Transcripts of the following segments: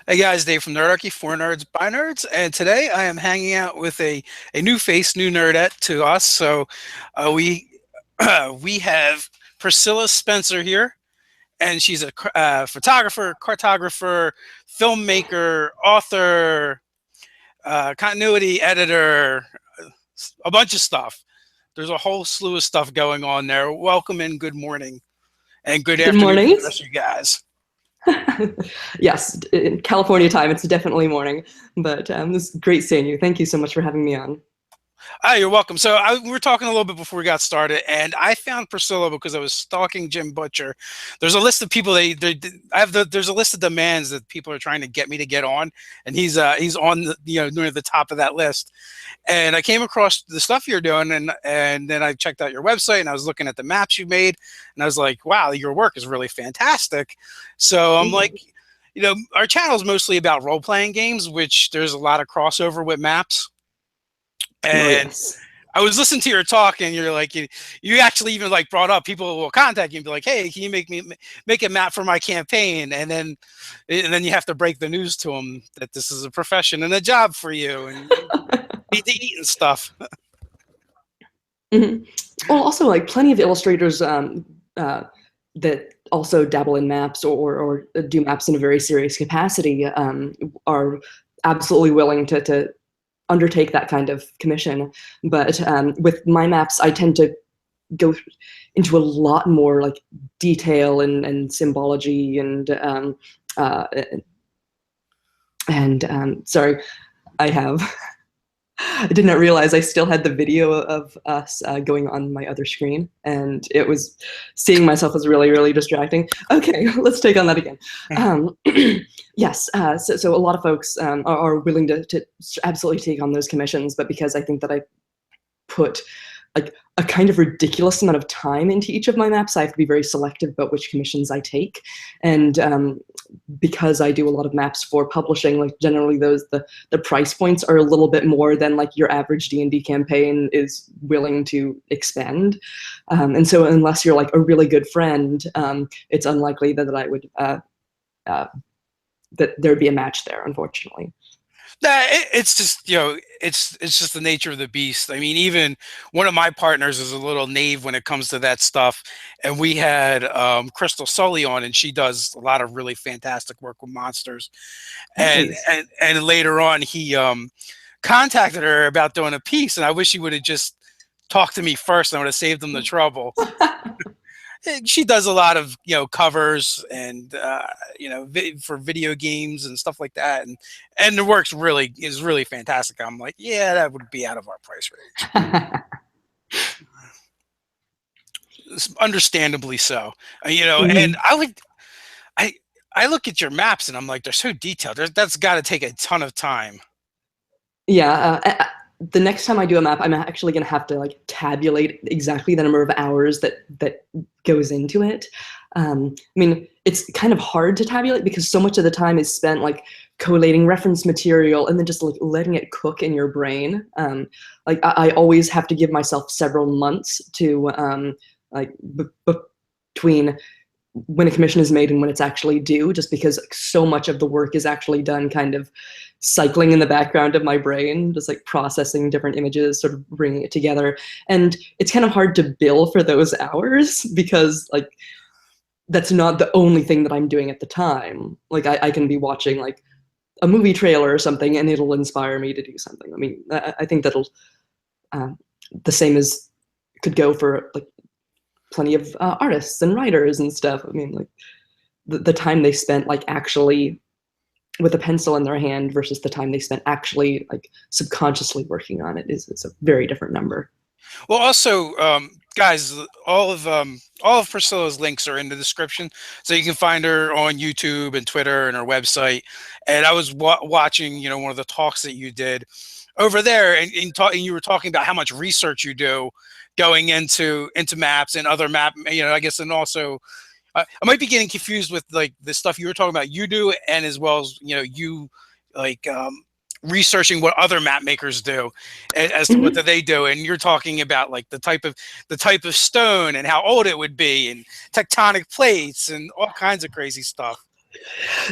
Hey guys, Dave from Nerdarchy, for nerds by nerds, and today I am hanging out with a new face, new nerdette to us. So we we have Priscilla Spencer here, and she's a photographer, cartographer, filmmaker, author, continuity editor, a bunch of stuff. There's a whole slew of stuff going on there. Welcome and good morning, and good Good afternoon to morning. the rest of you guys. Yes, in California time, it's definitely morning, but it's great seeing you. Thank you so much for having me on. Hi, you're welcome. So we were talking a little bit before we got started, and I found Priscilla because I was stalking Jim Butcher. There's a list of people there's a list of demands that people are trying to get me to get on, and he's on near the top of that list. And I came across the stuff you're doing, and then I checked out your website, and I was looking at the maps you made, and I was like, wow, your work is really fantastic. So I'm Mhm. like, our channel is mostly about role playing games, which there's a lot of crossover with maps. Oh And yes. I was listening to your talk, and you're like, you actually even like brought up people will contact you and be like, "Hey, can you make a map for my campaign?" And then you have to break the news to them that this is a profession and a job for you, and you need to eat and stuff. Mhm. Well, also like plenty of illustrators that also dabble in maps or do maps in a very serious capacity are absolutely willing to undertake that kind of commission. But with my maps, I tend to go into a lot more like detail and symbology uh, and sorry, I have. I did not realize I still had the video of us going on my other screen, and it was seeing myself was really, really distracting. Okay, let's take on that again. Um, yes, so a lot of folks are willing to absolutely take on those commissions, but because I think that I put like a kind of ridiculous amount of time into each of my maps, I have to be very selective about which commissions I take. And because I do a lot of maps for publishing, like generally the price points are a little bit more than like your average D&D campaign is willing to expend. And so unless you're like a really good friend, it's unlikely that I would uh, that there'd be a match there, unfortunately. It's just it's just the nature of the beast. I mean, even one of my partners is a little naive when it comes to that stuff, and we had Crystal Sully on, and she does a lot of really fantastic work with monsters. and Nice. and and later on he contacted her about doing a piece, and I wish he would have just talked to me first, and I would have saved him the trouble. She does a lot of covers and for video games and stuff like that, and the work's really is really fantastic. I'm like, yeah, that would be out of our price range. Understandably so. And Mhm. I I look at your maps and I'm like, they're so detailed. That's got to take a ton of time. Yeah, the next time I do a map, I'm actually gonna have to like tabulate exactly the number of hours that goes into it. I mean, it's kind of hard to tabulate because so much of the time is spent like collating reference material and then just like letting it cook in your brain. Like I always have to give myself several months to like between when a commission is made and when it's actually due, just because like, so much of the work is actually done kind of cycling in the background of my brain, just like processing different images, sort of bringing it together. And it's kind of hard to bill for those hours because like that's not the only thing that I'm doing at the time. Like I can be watching like a movie trailer or something and it'll inspire me to do something. I mean, I think that'll um, the same as could go for like plenty of artists and writers and stuff. I mean, like the time they spent like actually with a pencil in their hand versus the time they spent actually like subconsciously working on it is a very different number. Well, also, guys, all of Priscilla's links are in the description, so you can find her on YouTube and Twitter and her website. And I was watching, one of the talks that you did over there, and you were talking about how much research you do going into maps and other map, I guess, and also I might be getting confused with like the stuff you were talking about you do, and as well as you like researching what other map makers do as to what Mhm. do they do, and you're talking about like the type of stone and how old it would be and tectonic plates and all kinds of crazy stuff.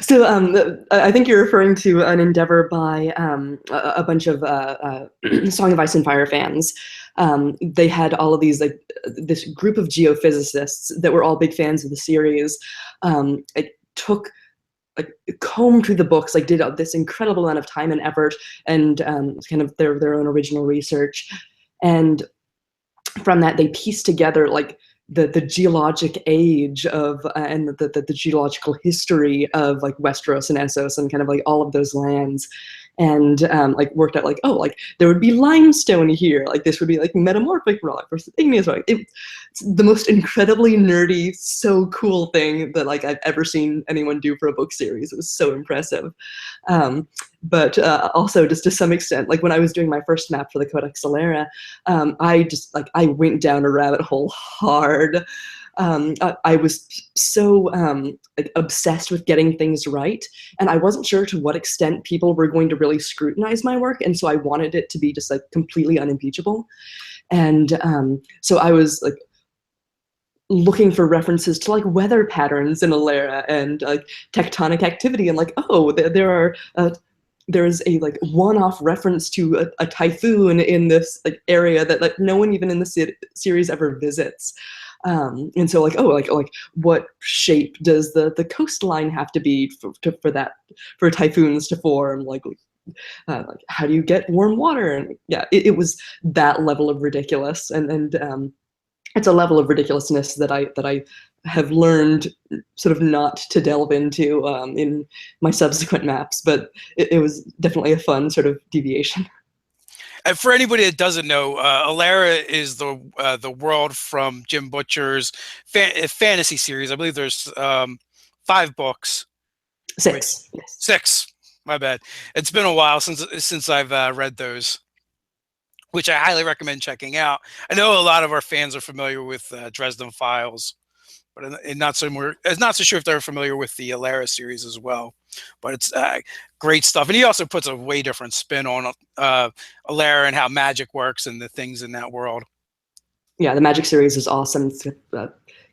So I think you're referring to an endeavor by a bunch of Song of Ice and Fire fans. They had all of these, like, this group of geophysicists that were all big fans of the series. It took, like, combed through the books, like, did this incredible amount of time and effort, and kind of their own original research. And from that, they pieced together, like, the geologic age of and the geological history of, like, Westeros and Essos and kind of like all of those lands, and like worked out, like, oh, like there would be limestone here, like this would be like metamorphic rock versus igneous rock. It's the most incredibly nerdy, so cool thing that, like, I've ever seen anyone do for a book series. It was so impressive. But also, just to some extent, like when I was doing my first map for the Codex Alera, I just, like, I went down a rabbit hole hard. I was so like, obsessed with getting things right, and I wasn't sure to what extent people were going to really scrutinize my work, and so I wanted it to be just, like, completely unimpeachable. And so I was, like, looking for references to, like, weather patterns in Alera and, like, tectonic activity, and, like, oh, there's a, like, one-off reference to a typhoon in this, like, area that, like, no one even in the series ever visits. And so, like, oh, like what shape does the coastline have to be for typhoons to form? Like how do you get warm water? And yeah, it was that level of ridiculous, and it's a level of ridiculousness that I have learned sort of not to delve into in my subsequent maps, but it was definitely a fun sort of deviation. And for anybody that doesn't know, Alera is the world from Jim Butcher's fantasy series. I believe there's 5 books. Six. Yes. 6. My bad. It's been a while since I've read those, which I highly recommend checking out. I know a lot of our fans are familiar with Dresden Files, but not so sure if they're familiar with the Alera series as well. But it's great stuff, and he also puts a way different spin on Alera and how magic works and the things in that world. Yeah, the Magic series is awesome. It's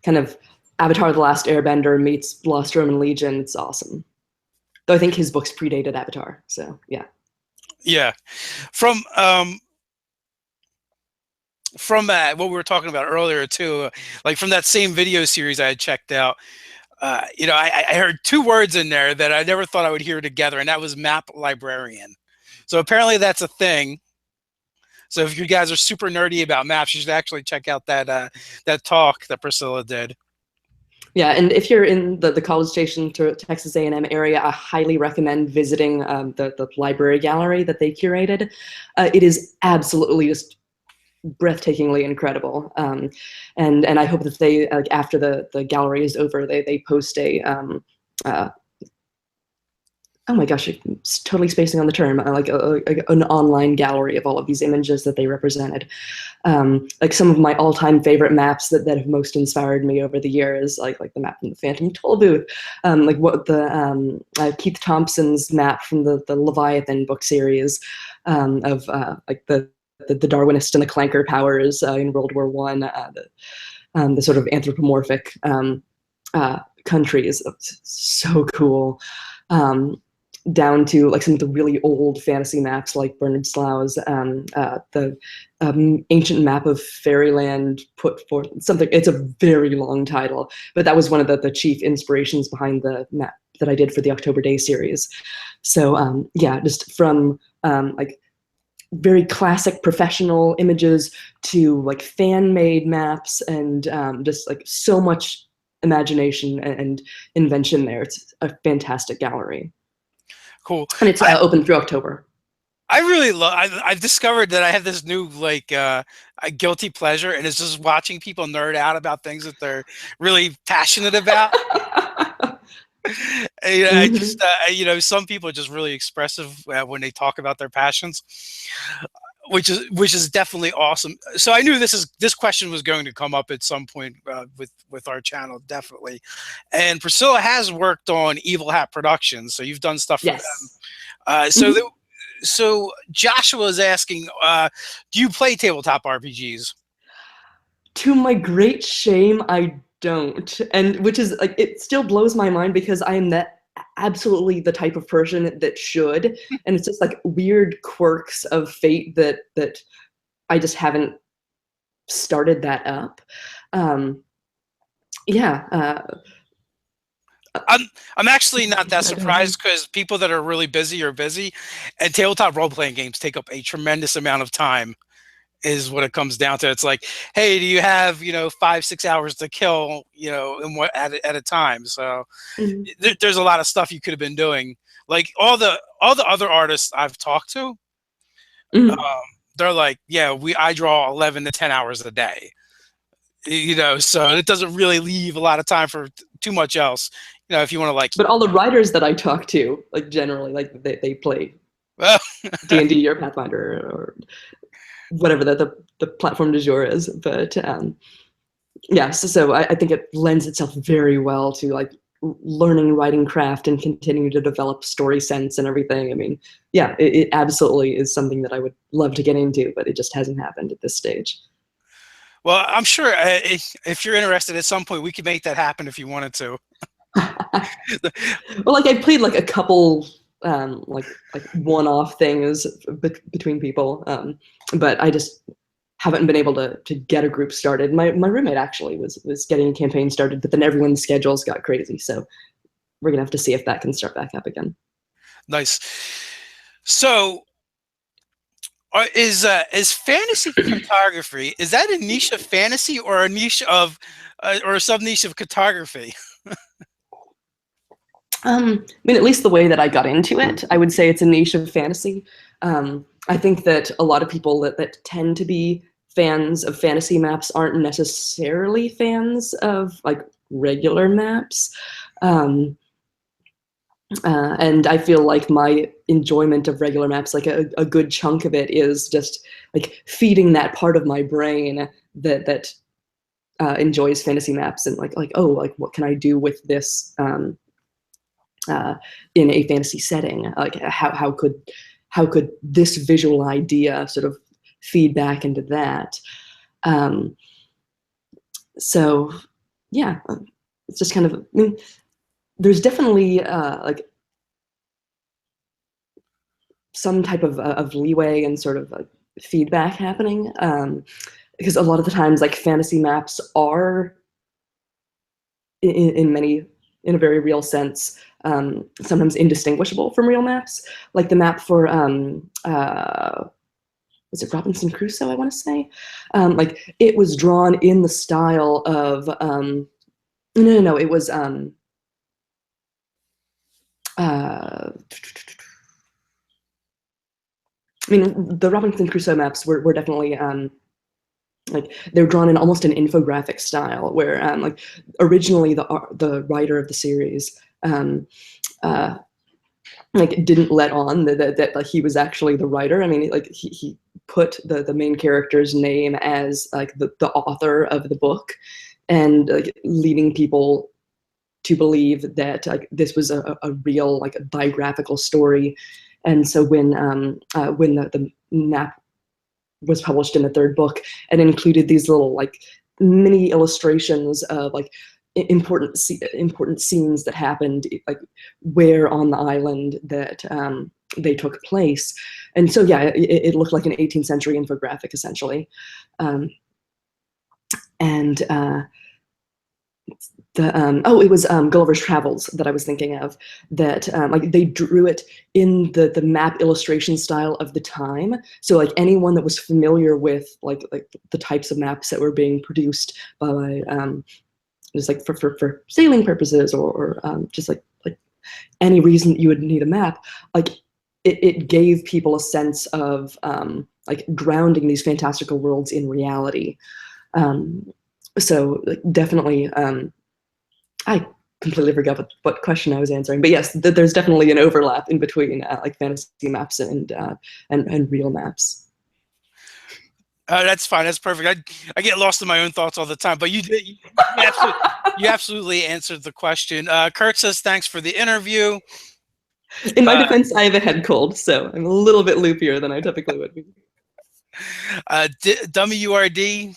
kind of Avatar: The Last Airbender meets Lost Roman Legion. It's awesome. Though I think his books predated Avatar, so yeah. Yeah, from what we were talking about earlier too, like from that same video series I had checked out, I heard 2 words in there that I never thought I would hear together, and that was map librarian. So apparently that's a thing. So if you guys are super nerdy about maps, you should actually check out that talk that Priscilla did. Yeah, and if you're in the College Station to Texas A&M area, I highly recommend visiting the library gallery that they curated. It is absolutely just breathtakingly incredible, and I hope that they, like, after the gallery is over, they post a oh my gosh, I'm totally spacing on the term, like an online gallery of all of these images that they represented. Like some of my all-time favorite maps that have most inspired me over the years, like the map from the Phantom Toll Booth, like what the Keith Thompson's map from the Leviathan book series, of like the Darwinist and the Clanker powers in World War One, the sort of anthropomorphic countries. So cool. Down to, like, some of the really old fantasy maps, like Bernard Slough's the ancient map of fairyland put forth something. It's a very long title, but that was one of the chief inspirations behind the map that I did for the October Day series. So yeah, just from like very classic professional images to, like, fan-made maps, and just, like, so much imagination and invention there. It's a fantastic gallery. Cool. And it's open through October. I really love. I've discovered that I have this new, like, a guilty pleasure, and it's just watching people nerd out about things that they're really passionate about. I just, some people are just really expressive when they talk about their passions, which is definitely awesome. So I knew this question was going to come up at some point with our channel, definitely. And Priscilla has worked on Evil Hat Productions, so you've done stuff for them. So Joshua is asking, do you play tabletop RPGs? To my great shame, I don't, and which is, like, it still blows my mind because I am that absolutely the type of person that should, and it's just like weird quirks of fate that I just haven't started that up. Yeah. I'm actually not that surprised because people that are really busy are busy, and tabletop role playing games take up a tremendous amount of time. Is what it comes down to. It's like, hey, do you have 5-6 hours to kill in what at a time? So there's a lot of stuff you could have been doing. Like all the other artists I've talked to, they're like, yeah, I draw 11 to 10 hours a day. So it doesn't really leave a lot of time for too much else. If you want to like. But all the writers that I talk to, like generally, like they play D&D or Pathfinder or whatever the platform du jour is. But yeah, so I think it lends itself very well to like learning writing craft and continuing to develop story sense and everything. I mean, yeah, it absolutely is something that I would love to get into, but it just hasn't happened at this stage. Well, I'm sure if you're interested at some point, we could make that happen if you wanted to. Well, like I played like a couple like one-off things between people, but I just haven't been able to get a group started. My roommate actually was getting a campaign started, but then everyone's schedules got crazy, so we're gonna have to see if that can start back up again. Nice. So is fantasy cartography, is that a niche of fantasy or a niche of or a sub niche of cartography? I mean, at least the way that I got into it, I would say it's a niche of fantasy. I think that a lot of people that tend to be fans of fantasy maps aren't necessarily fans of like regular maps. And I feel like my enjoyment of regular maps, like a good chunk of it is just like feeding that part of my brain that enjoys fantasy maps and like, oh, like what can I do with this in a fantasy setting? Like how could this visual idea sort of feed back into that? So yeah, it's just kind of, I mean, there's definitely like some type of leeway and sort of feedback happening, because a lot of the times like fantasy maps are in a very real sense, sometimes indistinguishable from real maps. Like the map for was it Robinson Crusoe, I want to say? Like it was drawn in the style of no, it was I mean, the Robinson Crusoe maps were definitely like they're drawn in almost an infographic style, where like originally the writer of the series like didn't let on that like he was actually the writer. I mean, like he put the main character's name as like the author of the book, and like leading people to believe that like this was a real like a biographical story. And so when the map was published in the third book and included these little like mini illustrations of like important scenes that happened like where on the island that they took place. And so yeah, it looked like an 18th century infographic essentially. And it was Gulliver's Travels that I was thinking of, that like they drew it in the map illustration style of the time. So like anyone that was familiar with like the types of maps that were being produced by just like for sailing purposes or just like any reason that you would need a map, like it gave people a sense of like grounding these fantastical worlds in reality. So like, definitely I completely forgot what question I was answering, but yes, there's definitely an overlap in between like fantasy maps and real maps. That's fine. That's perfect. I get lost in my own thoughts all the time, but you absolutely answered the question. Kurt says thanks for the interview. In my defense, I have a head cold, so I'm a little bit loopier than I typically would be. WRD,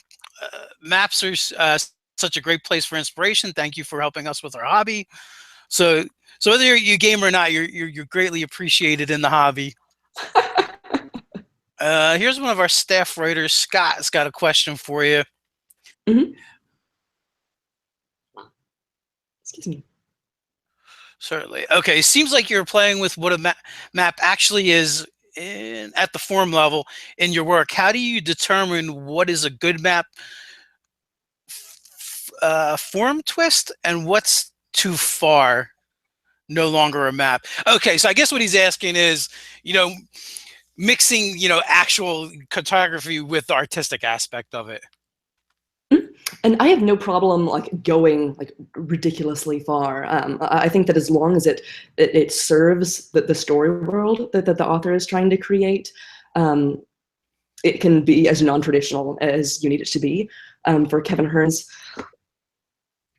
maps are such a great place for inspiration. Thank you for helping us with our hobby. So So whether you game or not, you're greatly appreciated in the hobby. Here's one of our staff writers. Scott's got a question for you. Mm-hmm. Excuse me. Certainly. Okay, seems like you're playing with what a map actually is at the form level in your work. How do you determine what is a good map form twist and what's too far, no longer a map? Okay, so I guess what he's asking is, mixing, actual cartography with the artistic aspect of it. And I have no problem like going like ridiculously far. I think that as long as it serves the story world that the author is trying to create, it can be as non-traditional as you need it to be. For Kevin Hearne's,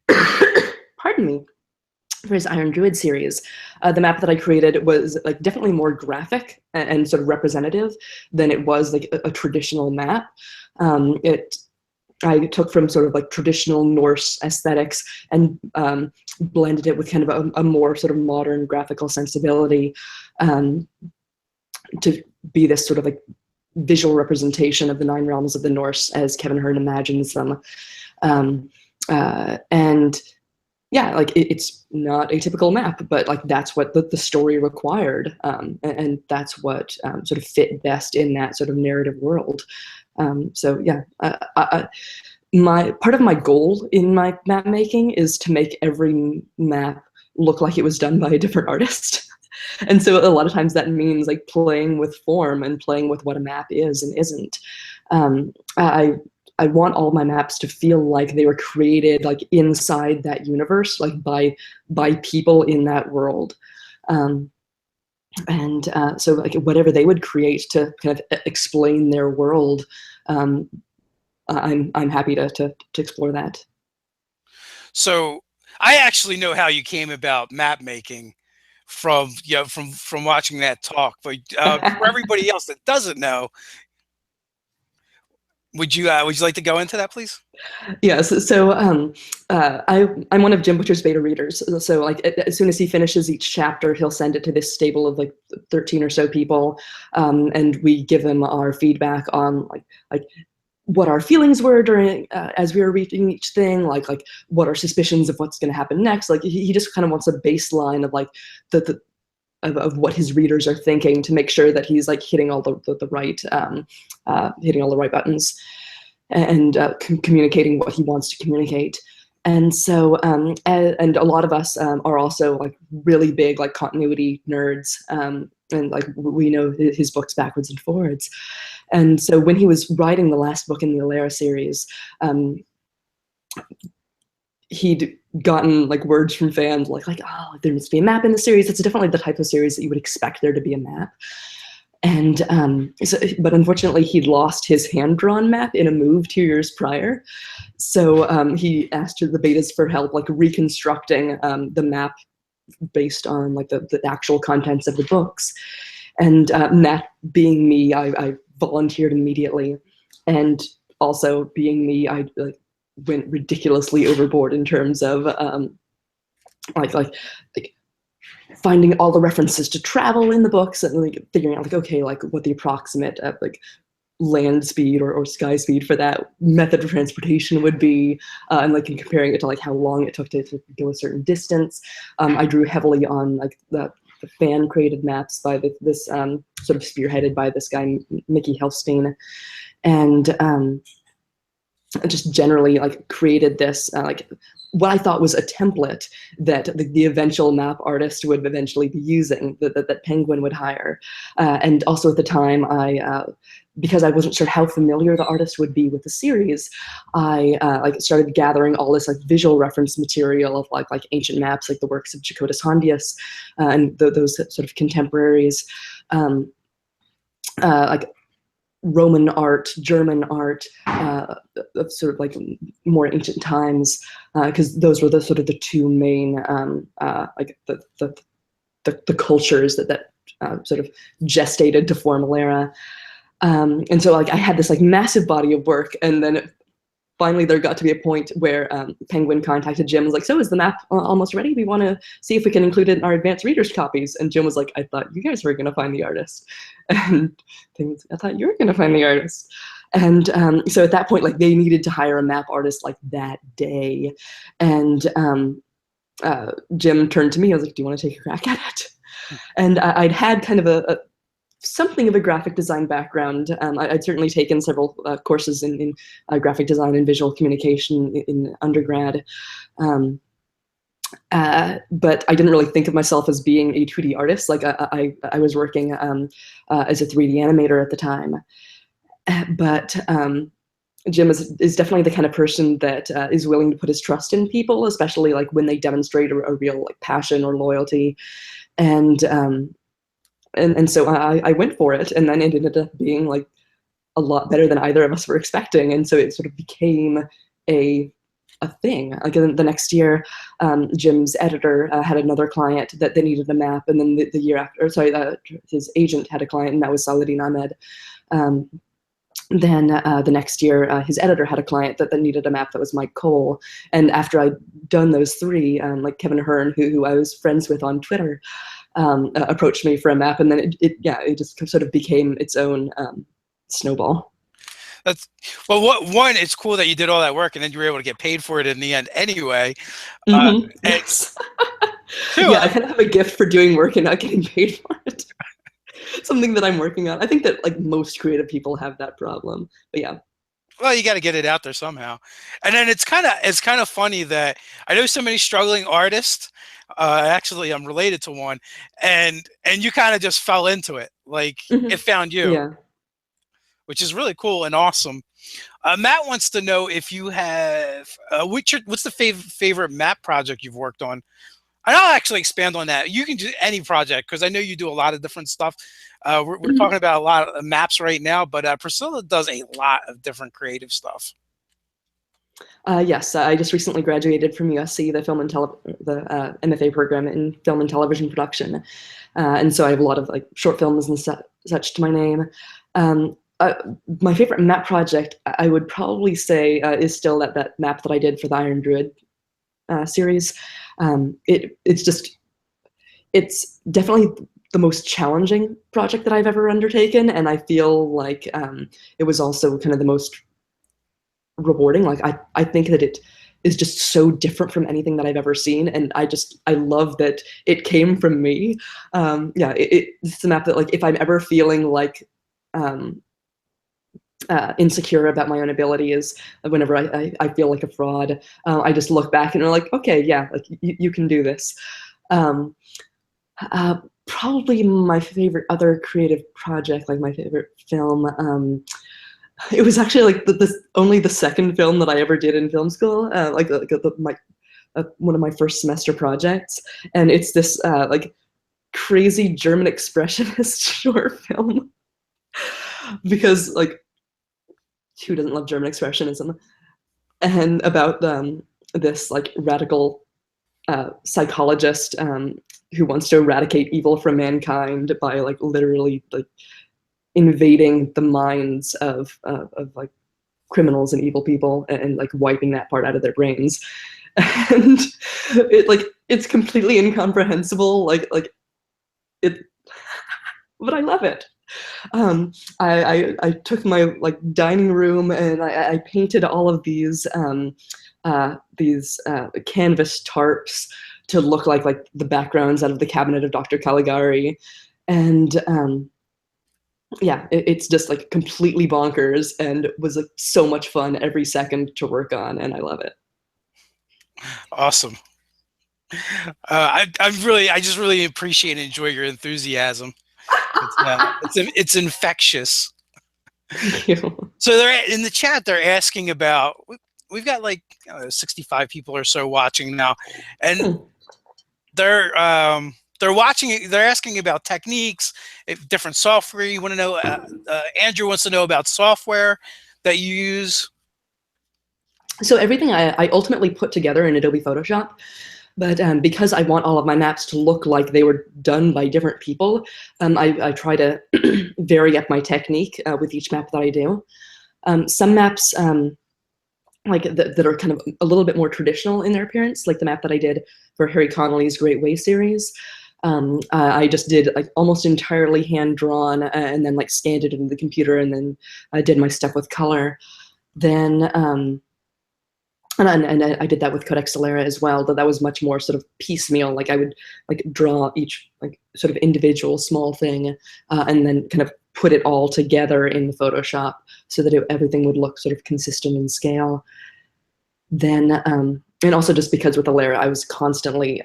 pardon me, for his Iron Druid series, the map that I created was like definitely more graphic and sort of representative than it was like a traditional map. I took from sort of like traditional Norse aesthetics and blended it with kind of a more sort of modern graphical sensibility to be this sort of like visual representation of the 9 realms of the Norse as Kevin Hearne imagines them. And yeah, like it's not a typical map, but like that's what the story required. And that's what sort of fit best in that sort of narrative world. So yeah, part of my goal in my map making is to make every map look like it was done by a different artist. And so a lot of times that means like playing with form and playing with what a map is and isn't. I want all my maps to feel like they were created like inside that universe, like by people in that world. So like whatever they would create to kind of explain their world, I'm happy to explore that. So I actually know how you came about map making from watching that talk, but for everybody else that doesn't know, would you like to go into that, please? Yes. So I'm one of Jim Butcher's beta readers. So like as soon as he finishes each chapter, he'll send it to this stable of like 13 or so people, and we give them our feedback on like what our feelings were during as we were reading each thing, like what our suspicions of what's going to happen next. Like he just kind of wants a baseline of like of what his readers are thinking to make sure that he's like hitting all the right hitting all the right buttons and communicating what he wants to communicate. And so and a lot of us are also like really big like continuity nerds, and like we know his books backwards and forwards. And so when he was writing the last book in the Alera series, he'd gotten like words from fans like, oh, there needs to be a map in the series. It's definitely the type of series that you would expect there to be a map. And but unfortunately, he'd lost his hand-drawn map in a move 2 years prior. So he asked the betas for help, like reconstructing the map based on like the actual contents of the books. And that being me, I volunteered immediately. And also being me, I like went ridiculously overboard in terms of like finding all the references to travel in the books and like figuring out like, okay, like what the approximate like land speed or sky speed for that method of transportation would be, and like comparing it to like how long it took to go a certain distance. I drew heavily on like the fan created maps by this sort of spearheaded by this guy Mickey Helfstein, and just generally like created this like what I thought was a template that the eventual map artist would eventually be using, that Penguin would hire. And also at the time, because I wasn't sure how familiar the artist would be with the series, I like started gathering all this like visual reference material of like ancient maps, like the works of Jacobus Hondius and those sort of contemporaries, like Roman art, German art, of sort of like more ancient times, because those were the sort of the two main like the cultures that sort of gestated to form Alera. And so like I had this like massive body of work, and then finally there got to be a point where Penguin contacted Jim, was like, so is the map almost ready? We want to see if we can include it in our advanced readers copies. And Jim was like, I thought you guys were going to find the artist. And Penguin's like, I thought you were going to find the artist. And so at that point, like, they needed to hire a map artist like that day. And Jim turned to me. I was like, do you want to take a crack at it? And I'd had kind of something of a graphic design background. I'd certainly taken several courses in graphic design and visual communication in undergrad. But I didn't really think of myself as being a 2D artist. Like I was working as a 3D animator at the time. But Jim is definitely the kind of person that is willing to put his trust in people, especially like when they demonstrate a real like passion or loyalty. And so I went for it, and then it ended up being like a lot better than either of us were expecting. And so it sort of became a thing. Like the next year, Jim's editor had another client that they needed a map, and then the year after, his agent had a client, and that was Saladin Ahmed. Then the next year, his editor had a client that needed a map that was Myke Cole. And after I'd done those three, like Kevin Hearne, who I was friends with on Twitter, approached me for a map, and then it just sort of became its own snowball. That's one. It's cool that you did all that work, and then you were able to get paid for it in the end, anyway. Yes. Yeah, I kind of have a gift for doing work and not getting paid for it. Something that I'm working on. I think that like most creative people have that problem. But yeah. Well, you got to get it out there somehow. And then it's kind of funny that I know so many struggling artists. Actually, I'm related to one, and you kind of just fell into it. Like it found you. Yeah. Which is really cool and awesome. Matt wants to know if you have what's the favorite map project you've worked on. And I'll actually expand on that. You can do any project, because I know you do a lot of different stuff. We're talking about a lot of maps right now, but Priscilla does a lot of different creative stuff. Yes, I just recently graduated from USC, the MFA program in film and television production, and so I have a lot of like short films and such to my name. My favorite map project, I would probably say, is still that map that I did for the Iron Druid series. It's definitely the most challenging project that I've ever undertaken, and I feel like it was also kind of the most rewarding. Like I think that it is just so different from anything that I've ever seen, and I love that it came from me. It's a map that, like, if I'm ever feeling like insecure about my own abilities, whenever I feel like a fraud, I just look back and I'm like, okay, yeah, like you can do this. Probably my favorite other creative project, like my favorite film, it was actually like only the second film that I ever did in film school, one of my first semester projects, and it's this like crazy German expressionist short film. Because, like, who doesn't love German expressionism? And about this like radical psychologist who wants to eradicate evil from mankind by like literally like invading the minds of like criminals and evil people, and like wiping that part out of their brains. And it's completely incomprehensible, like it, but I love it. I took my like dining room and I painted all of these canvas tarps to look like the backgrounds out of the cabinet of Dr. Caligari, and it's just like completely bonkers and was like so much fun every second to work on, and I love it. Awesome. I just really appreciate and enjoy your enthusiasm. It's infectious. Thank you. So they're in the chat. They're asking about. We've got like 65 people or so watching now, and they're watching. They're asking about techniques, different software. You want to know? Andrew wants to know about software that you use. So everything I ultimately put together in Adobe Photoshop. But because I want all of my maps to look like they were done by different people, I try to vary up my technique with each map that I do. Some maps like that are kind of a little bit more traditional in their appearance, like the map that I did for Harry Connolly's Great Way series. I just did like almost entirely hand drawn, and then like scanned it into the computer, and then I did my stuff with color. Then and I did that with Codex Alera as well. That was much more sort of piecemeal. Like I would like draw each like sort of individual small thing, and then kind of put it all together in the Photoshop so that everything would look sort of consistent in scale. Then and also just because with Alera I was constantly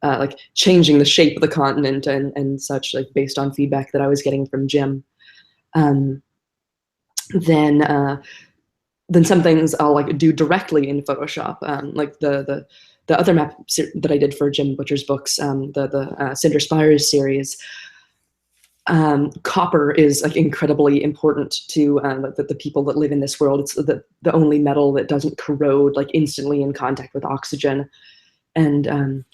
like changing the shape of the continent and such, like based on feedback that I was getting from Jim. Then some things I'll like do directly in Photoshop, like the other map that I did for Jim Butcher's books, the Cinder Spires series. Copper is like incredibly important to the people that live in this world. It's the only metal that doesn't corrode like instantly in contact with oxygen. And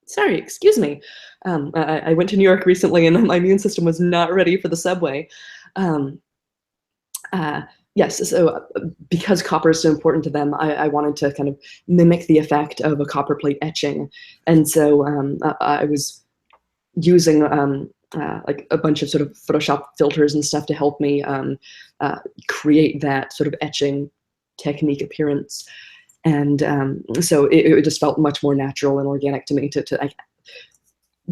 sorry, excuse me. I went to New York recently, and my immune system was not ready for the subway. Yes, so because copper is so important to them, I wanted to kind of mimic the effect of a copper plate etching, and so I was using like a bunch of sort of Photoshop filters and stuff to help me create that sort of etching technique appearance. And so it just felt much more natural and organic to me to like,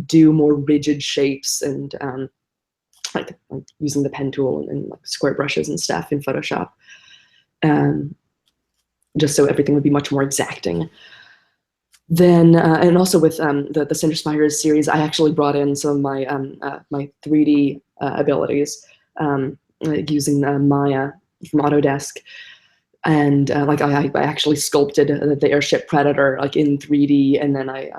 do more rigid shapes and like using the pen tool and like square brushes and stuff in Photoshop, just so everything would be much more exacting. Then, and also with the Cinder Spires series, I actually brought in some of my my 3D abilities using Maya from Autodesk, and like I actually sculpted the airship Predator like in 3D, and then I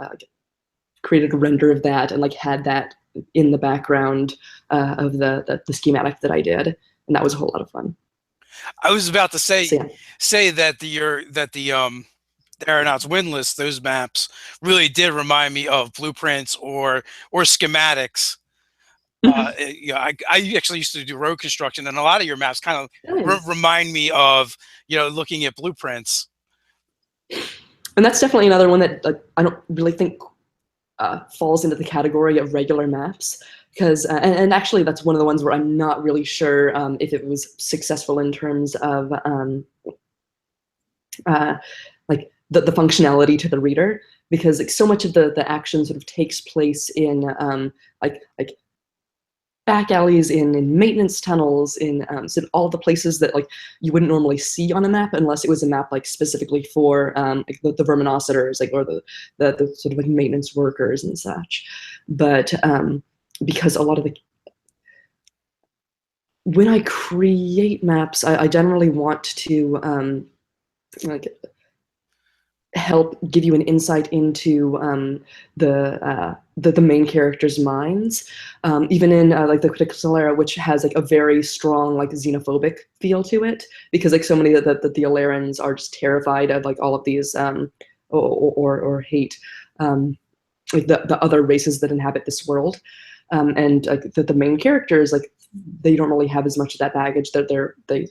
created a render of that and like had that in the background of the schematic that I did, and that was a whole lot of fun. I was about to say So, yeah. say that the Aeronauts win list, those maps really did remind me of blueprints or schematics. Yeah, I actually used to do road construction, and a lot of your maps kind of Nice. remind me of looking at blueprints. And that's definitely another one that like I don't really think falls into the category of regular maps, because and actually that's one of the ones where I'm not really sure if it was successful in terms of like the functionality to the reader, because like so much of the action sort of takes place in like back alleys, in maintenance tunnels, in so all the places that like you wouldn't normally see on a map unless it was a map like specifically for like the verminocitors, like or the sort of like maintenance workers and such. But because a lot of the when I create maps, I generally want to like help give you an insight into the main characters' minds, even in like the Critical Era, which has like a very strong like xenophobic feel to it, because like so many of the Alerans are just terrified of like all of these or hate like the other races that inhabit this world, and like the main characters, like they don't really have as much of that baggage. That they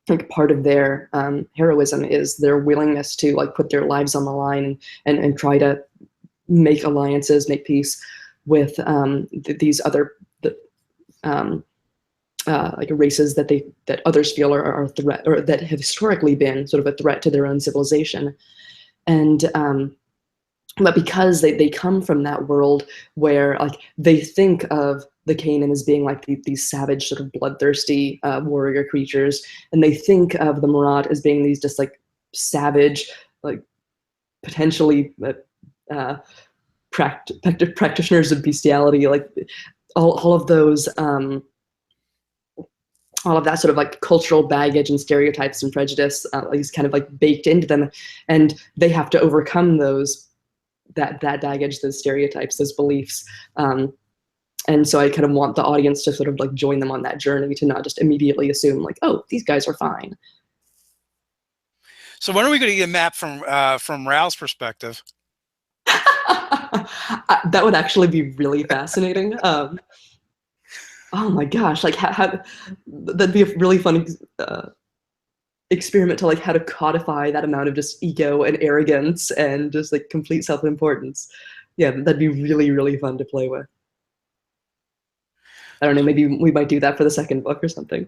think part of their heroism is their willingness to like put their lives on the line and try to make alliances, make peace with these other like races that others feel are a threat, or that have historically been sort of a threat to their own civilization. And but because they come from that world where like they think of the Canaan as being like these savage, sort of bloodthirsty warrior creatures, and they think of the Marat as being these just like savage, like potentially practitioners of bestiality, like all of those, all of that sort of like cultural baggage and stereotypes and prejudice is kind of like baked into them, and they have to overcome that baggage, those stereotypes, those beliefs. And so I kind of want the audience to sort of like join them on that journey, to not just immediately assume like, oh, these guys are fine. So when are we going to get a map from Raoul's perspective? That would actually be really fascinating. Oh my gosh, like how that'd be a really funny experiment to like how to codify that amount of just ego and arrogance and just like complete self-importance. Yeah, that'd be really, really fun to play with. I don't know, maybe we might do that for the second book or something.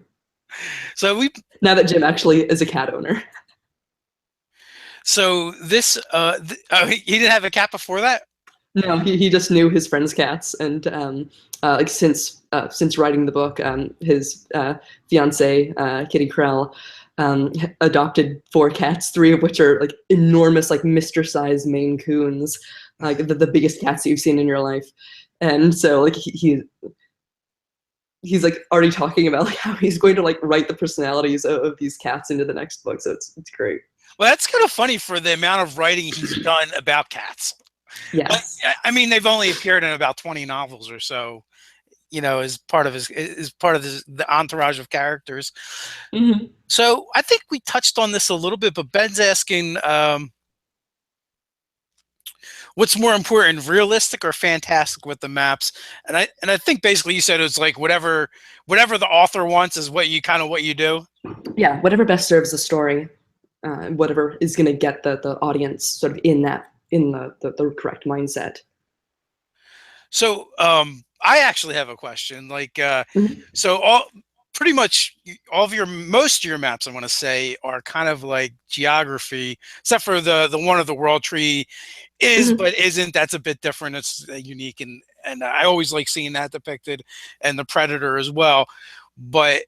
So now that Jim actually is a cat owner. So this, he didn't have a cat before that? No, he just knew his friends' cats, and like since writing the book, his fiance Kitty Krell adopted 4 cats, 3 of which are like enormous, like Mr.-sized Maine Coons, like the biggest cats you've seen in your life, and so like he's like already talking about like how he's going to like write the personalities of these cats into the next book, so it's great. Well, that's kind of funny for the amount of writing he's done about cats. Yeah, I mean, they've only appeared in about 20 novels or so, you know, as part of the entourage of characters. Mm-hmm. So I think we touched on this a little bit, but Ben's asking, what's more important, realistic or fantastic with the maps? And I think basically you said it's like whatever the author wants is what you do. Yeah, whatever best serves the story, whatever is going to get the audience sort of in the correct mindset. So I actually have a question. Like, so pretty much most of your maps, I want to say, are kind of like geography, except for the one of the world tree is but isn't. That's a bit different. It's unique, and I always like seeing that depicted, and the Predator as well. But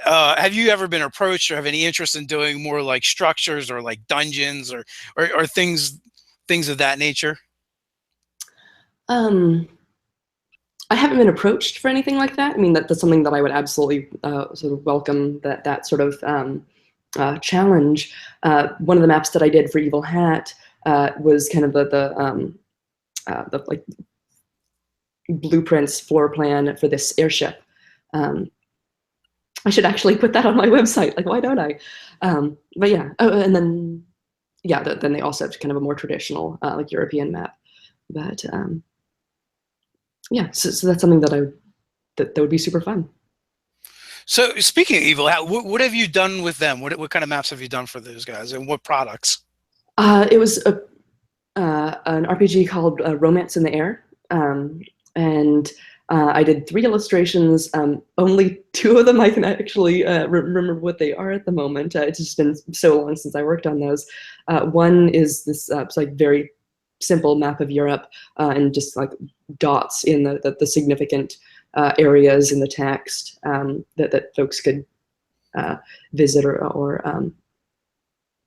have you ever been approached or have any interest in doing more like structures or like dungeons or things of that nature? I haven't been approached for anything like that. I mean, that's something that I would absolutely sort of welcome, that sort of challenge. One of the maps that I did for Evil Hat was kind of the like blueprints floor plan for this airship. I should actually put that on my website. Like, why don't I? But yeah, and then yeah, then they also have kind of a more traditional like European map. But yeah, so that's something that would be super fun. So speaking of Evil Hat, what have you done with them? What kind of maps have you done for those guys, and what products? It was an RPG called Romance in the Air, and I did 3 illustrations. Only 2 of them I can actually remember what they are at the moment. It's just been so long since I worked on those. One is this it's like very simple map of Europe, and just like dots in the significant areas in the text that folks could visit or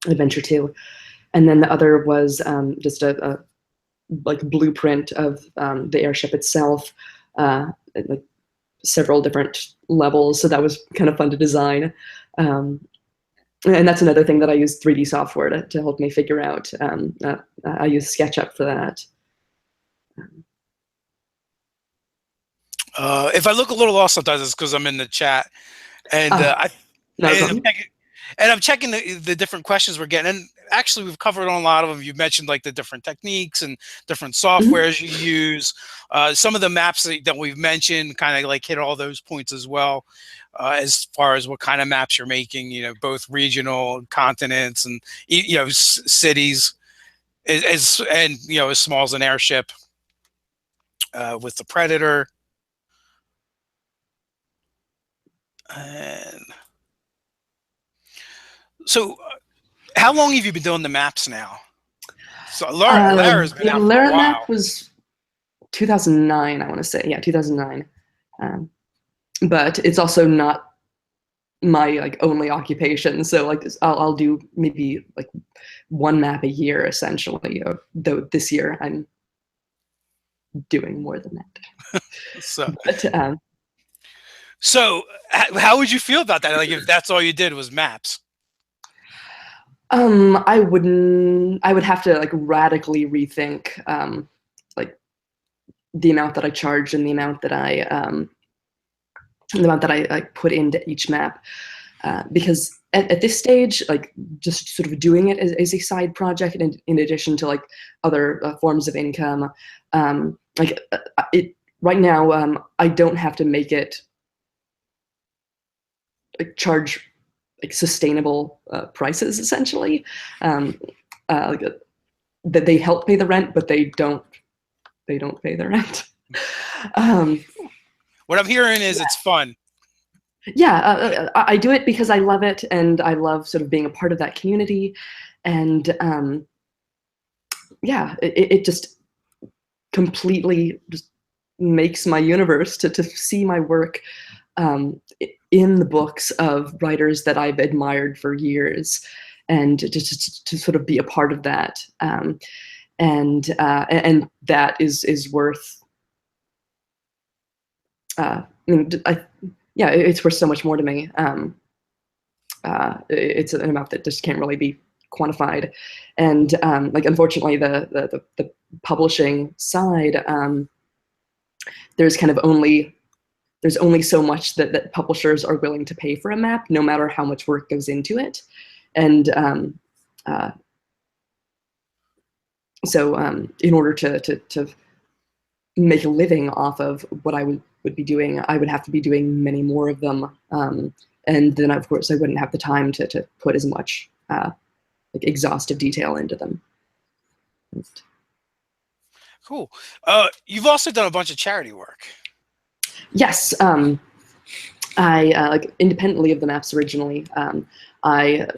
adventure to. And then the other was just a like blueprint of the airship itself, like several different levels. So that was kind of fun to design. And that's another thing that I use 3D software to help me figure out. I use SketchUp for that. If I look a little lost sometimes, it's because I'm in the chat, and I'm checking the different questions we're getting. And actually, we've covered on a lot of them. You mentioned like the different techniques and different softwares you use. Some of the maps that we've mentioned kind of like hit all those points as well, as far as what kind of maps you're making. You know, both regional, continents, and cities, and as small as an airship with the Predator. And so, how long have you been doing the maps now? So Lara's been out for a while. Map was 2009, I want to say. Yeah, 2009. But it's also not my like only occupation. So like I'll do maybe like 1 map a year essentially. Though this year I'm doing more than that. So how would you feel about that? Like if that's all you did was maps? I would have to like radically rethink like the amount that I charge and the amount that I like put into each map, because at this stage, like just sort of doing it as a side project in addition to like other forms of income, like right now I don't have to make it like charge like sustainable prices, essentially. Like that they help pay the rent, but they don't pay the rent. What I'm hearing is it's fun. Yeah, I do it because I love it, and I love sort of being a part of that community, and yeah, it just completely just makes my universe to see my work in the books of writers that I've admired for years, and to sort of be a part of that, and that is worth. I mean, yeah, it's worth so much more to me. It's an amount that just can't really be quantified, and like unfortunately, the publishing side, there's only so much that publishers are willing to pay for a map, no matter how much work goes into it, and so in order to make a living off of what I would be doing, I would have to be doing many more of them. And then, of course, I wouldn't have the time to put as much like exhaustive detail into them. Cool. You've also done a bunch of charity work. Yes. I like independently of the maps originally. I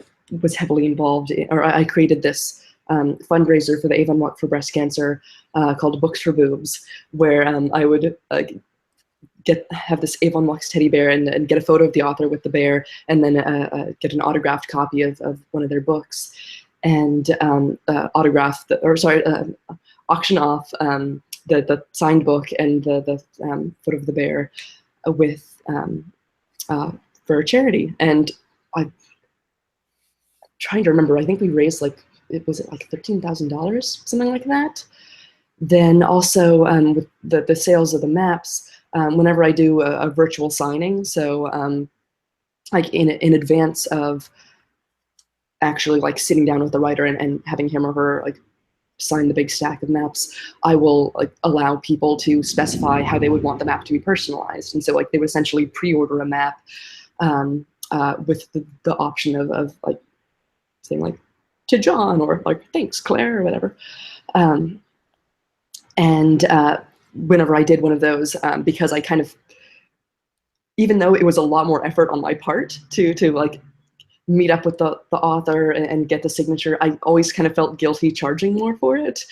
was heavily involved or I created this fundraiser for the Avon Walk for breast cancer called Books for Boobs, where I would have this Avon Walk's teddy bear and get a photo of the author with the bear, and then get an autographed copy of one of their books, and auction off the signed book and the photo of the bear with for a charity. And I'm trying to remember, I think we raised like $13,000, something like that. Then also with the sales of the maps, whenever I do a virtual signing, so like in advance of actually like sitting down with the writer and having him or her like sign the big stack of maps, I will like allow people to specify how they would want the map to be personalized. And so like they would essentially pre-order a map with the option of like saying like to John, or like thanks Claire, or whatever. And whenever I did one of those, because I kind of, even though it was a lot more effort on my part to like meet up with the author and get the signature, I always kind of felt guilty charging more for it.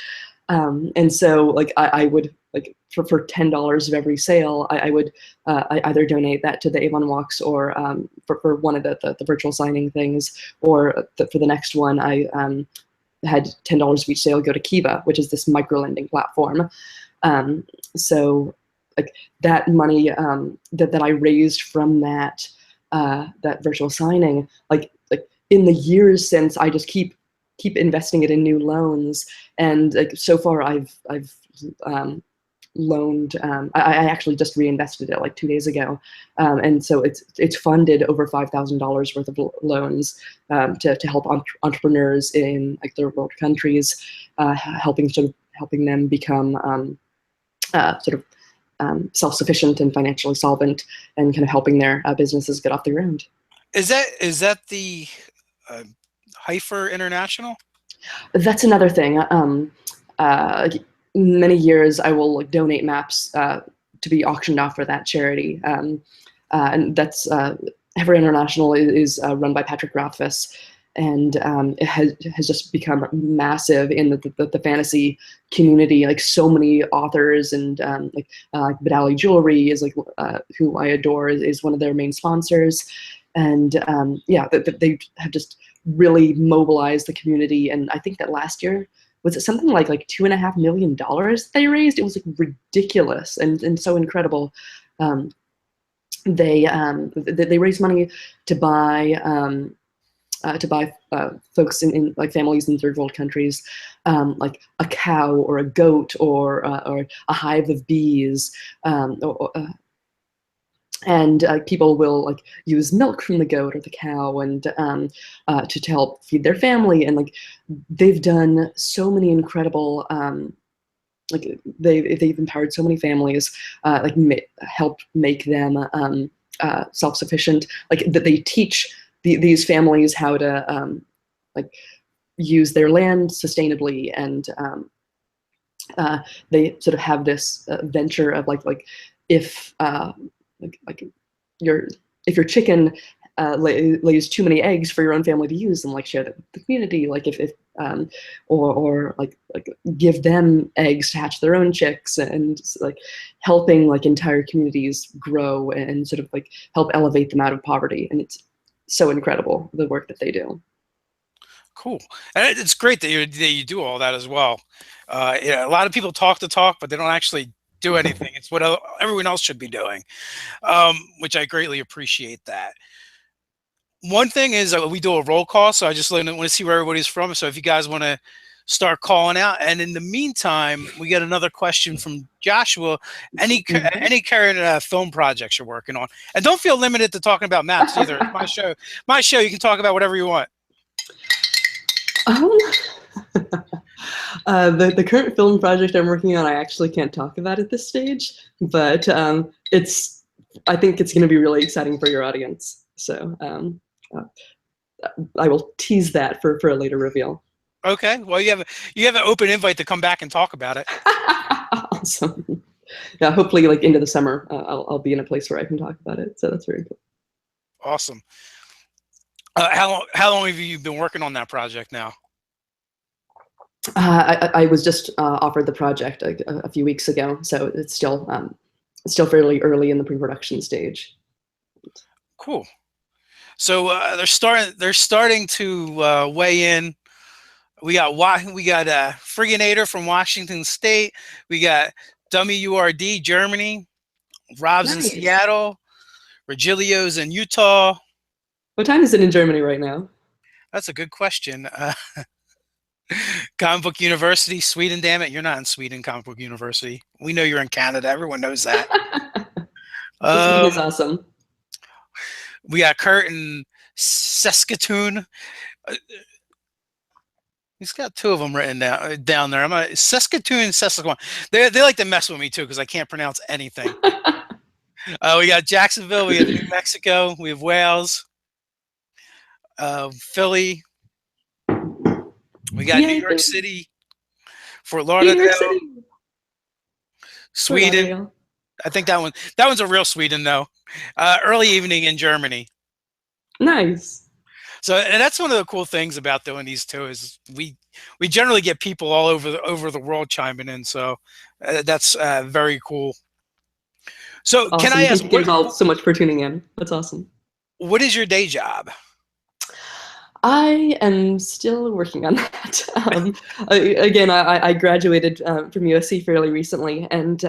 And so like I would like for $10 of every sale, I would I either donate that to the Avon Walks, or for one of the virtual signing things, or for the next one I had $10 of each sale go to Kiva, which is this microlending platform. So like that money that I raised from that virtual signing, like in the years since, I just keep investing it in new loans, and like so far I've loaned. I actually just reinvested it like 2 days ago, and so it's funded over $5,000 worth of loans to help entrepreneurs in like third world countries, helping them become self-sufficient and financially solvent, and kind of helping their businesses get off the ground. Is that the Heifer International? That's another thing. Many years I will like donate maps to be auctioned off for that charity, and that's Heifer International is run by Patrick Rothfuss, and it has just become massive in the fantasy community. Like so many authors, and like Badali Jewelry is like who I adore, is one of their main sponsors, and yeah, they have just really mobilized the community. And I think that last year, was it something like $2.5 million they raised? It was like ridiculous and so incredible. They raised money to buy folks in like families in third world countries, like a cow or a goat or a hive of bees, and people will like use milk from the goat or the cow, and to help feed their family. And like they've done so many incredible, like they've empowered so many families, like helped make them self-sufficient. Like that they teach these families how to like use their land sustainably, and they sort of have this venture of like if like your if your chicken lays too many eggs for your own family to use, and like share that with the community, like if or like give them eggs to hatch their own chicks, and like helping like entire communities grow and sort of like help elevate them out of poverty. And it's so incredible, the work that they do. Cool. And it's great that you do all that as well. Yeah, a lot of people talk the talk, but they don't actually do anything. It's what everyone else should be doing, which I greatly appreciate that. One thing is we do a roll call, so I just want to see where everybody's from. So if you guys want to start calling out, and in the meantime, we get another question from Joshua. Any current film projects you're working on, and don't feel limited to talking about maps either. It's my show. My show. You can talk about whatever you want. The current film project I'm working on, I actually can't talk about at this stage, but I think it's going to be really exciting for your audience. So I will tease that for a later reveal. Okay. Well, you have an open invite to come back and talk about it. Awesome. Yeah. Hopefully, like into the summer, I'll be in a place where I can talk about it. So that's very cool. Awesome. How long have you been working on that project now? I was just offered the project a few weeks ago, so it's still fairly early in the pre-production stage. Cool. So they're starting to weigh in. We got Frigginator from Washington State. We got WURD Germany. Rob's in Seattle. Regilio's in Utah. What time is it in Germany right now? That's a good question. Comic Book University, Sweden. Damn it, you're not in Sweden. Comic Book University. We know you're in Canada. Everyone knows that. Sweden is awesome. We got Kurt in Saskatoon. He's got two of them written down there. Saskatoon, Saskatchewan. They like to mess with me too because I can't pronounce anything. We got Jacksonville. We got New Mexico. We have Wales. Philly. We got New York City, Fort Lauderdale, Sweden. I think that one's a real Sweden though. Early evening in Germany. Nice. So, and that's one of the cool things about doing these two is we generally get people all over the world chiming in. So that's very cool. So awesome. Can I ask? Thank you guys all so much for tuning in. That's awesome. What is your day job? I am still working on that. Again, I graduated from USC fairly recently, and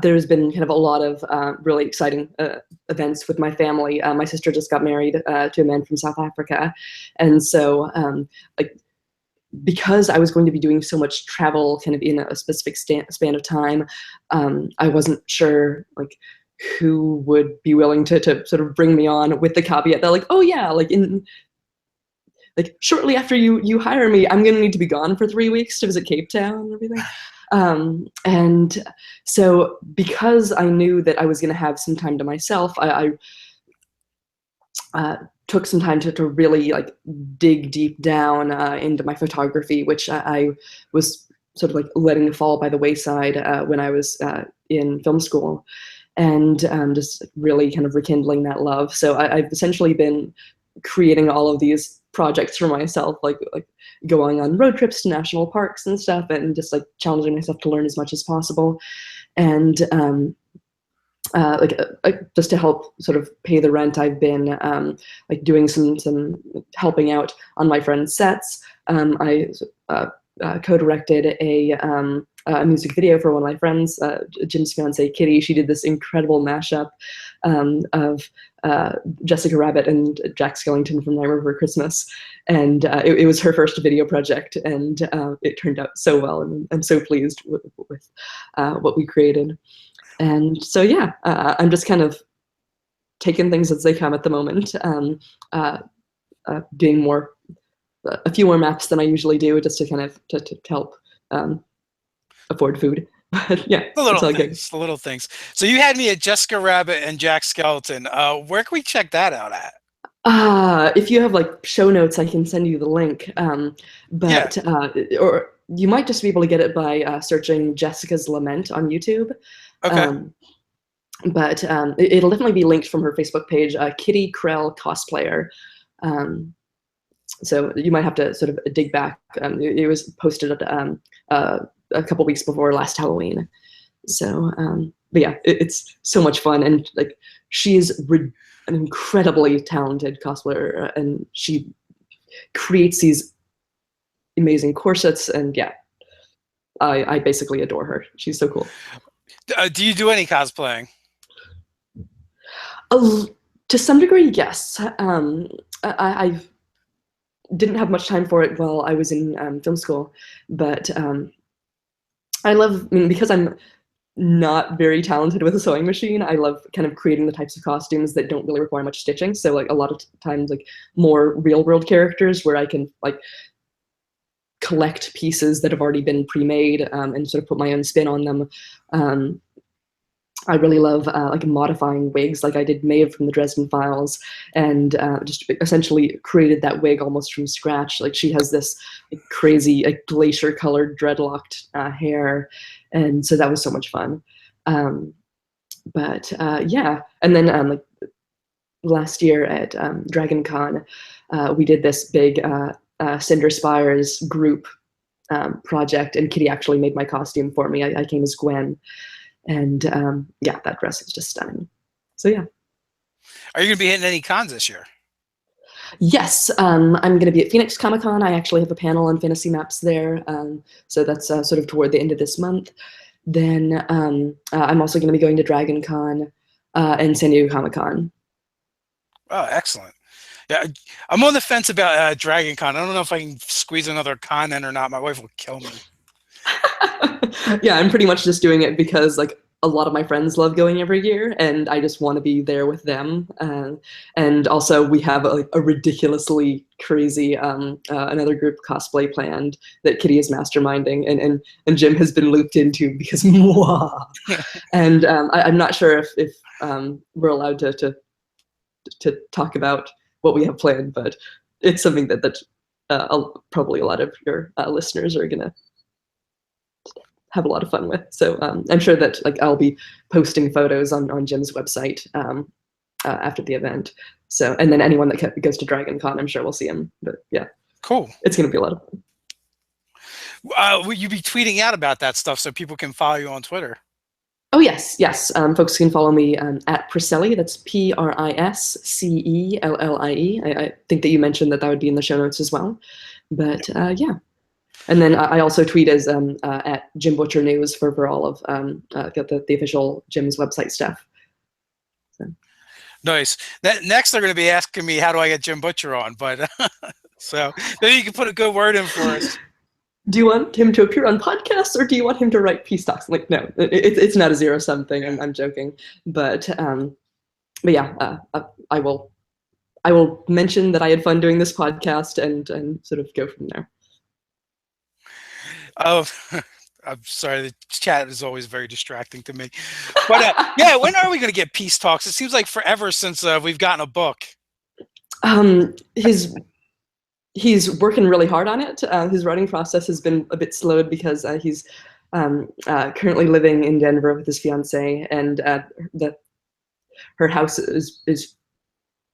there's been kind of a lot of really exciting events with my family. My sister just got married to a man from South Africa, and so because I was going to be doing so much travel kind of in a specific span of time, I wasn't sure like who would be willing to sort of bring me on, with the caveat that like, oh yeah, like shortly after you hire me, I'm going to need to be gone for 3 weeks to visit Cape Town and everything. And so because I knew that I was going to have some time to myself, I took some time to really like dig deep down into my photography, which I was sort of like letting fall by the wayside when I was in film school, and just really kind of rekindling that love. So I've essentially been creating all of these projects for myself, like going on road trips to national parks and stuff, and just like challenging myself to learn as much as possible. And just to help sort of pay the rent, I've been like doing some helping out on my friends' sets. I co-directed a music video for one of my friends, Jim's fiance Kitty. She did this incredible mashup of Jessica Rabbit and Jack Skellington from Nightmare Before Christmas, and it was her first video project, and it turned out so well, and I'm so pleased with what we created. And so yeah, I'm just kind of taking things as they come at the moment, doing a few more maps than I usually do, just to kind of to help afford food. But yeah, the little things. So you had me at Jessica Rabbit and Jack Skeleton. Where can we check that out at? If you have like show notes, I can send you the link. Yeah. Or you might just be able to get it by searching Jessica's Lament on YouTube. Okay. It'll definitely be linked from her Facebook page, Kitty Krell Cosplayer. So you might have to sort of dig back. It was posted a couple weeks before last Halloween. So, but yeah, it's so much fun, and like she's an incredibly talented cosplayer, and she creates these amazing corsets, and yeah, I basically adore her. She's so cool. Do you do any cosplaying? To some degree, yes. I didn't have much time for it while I was in film school, but I mean, because I'm not very talented with a sewing machine, I love kind of creating the types of costumes that don't really require much stitching. So like a lot of times, like more real world characters where I can like collect pieces that have already been pre-made and sort of put my own spin on them. I really love like modifying wigs, like I did Maeve from the Dresden Files, and just essentially created that wig almost from scratch. Like she has this like, crazy like, glacier-colored dreadlocked hair, and so that was so much fun. Yeah, and then like last year at Dragon Con, we did this big Cinder Spires group project, and Kitty actually made my costume for me. I came as Gwen. And yeah, that dress is just stunning. So yeah. Are you going to be hitting any cons this year? Yes, I'm going to be at Phoenix Comic Con. I actually have a panel on fantasy maps there. So that's sort of toward the end of this month. Then I'm also going to be going to Dragon Con and San Diego Comic Con. Oh, excellent. Yeah, I'm on the fence about Dragon Con. I don't know if I can squeeze another con in or not. My wife will kill me. Yeah, I'm pretty much just doing it because like a lot of my friends love going every year, and I just want to be there with them. And also, we have a ridiculously crazy another group cosplay planned that Kitty is masterminding, and Jim has been looped into because mwah. And I'm not sure if we're allowed to talk about what we have planned, but it's something that probably a lot of your listeners are gonna have a lot of fun with. So I'm sure that like I'll be posting photos on Jim's website after the event. So, and then anyone that goes to Dragon Con, I'm sure we'll see him. But yeah, cool. It's going to be a lot of fun. Will you be tweeting out about that stuff so people can follow you on Twitter? Oh yes. Folks can follow me at Priscilla. That's Priscellie. I think that you mentioned that would be in the show notes as well. But yeah. And then I also tweet as at Jim Butcher News for all of the official Jim's website stuff. So. Nice. Next, they're going to be asking me, how do I get Jim Butcher on? But so maybe you can put a good word in for us. Do you want him to appear on podcasts, or do you want him to write peace talks? Like, no, it's not a zero-sum thing. I'm joking, but yeah, I will mention that I had fun doing this podcast and sort of go from there. Oh, I'm sorry. The chat is always very distracting to me. But yeah, when are we going to get peace talks? It seems like forever since we've gotten a book. He's working really hard on it. His writing process has been a bit slowed because he's currently living in Denver with his fiance, and her house is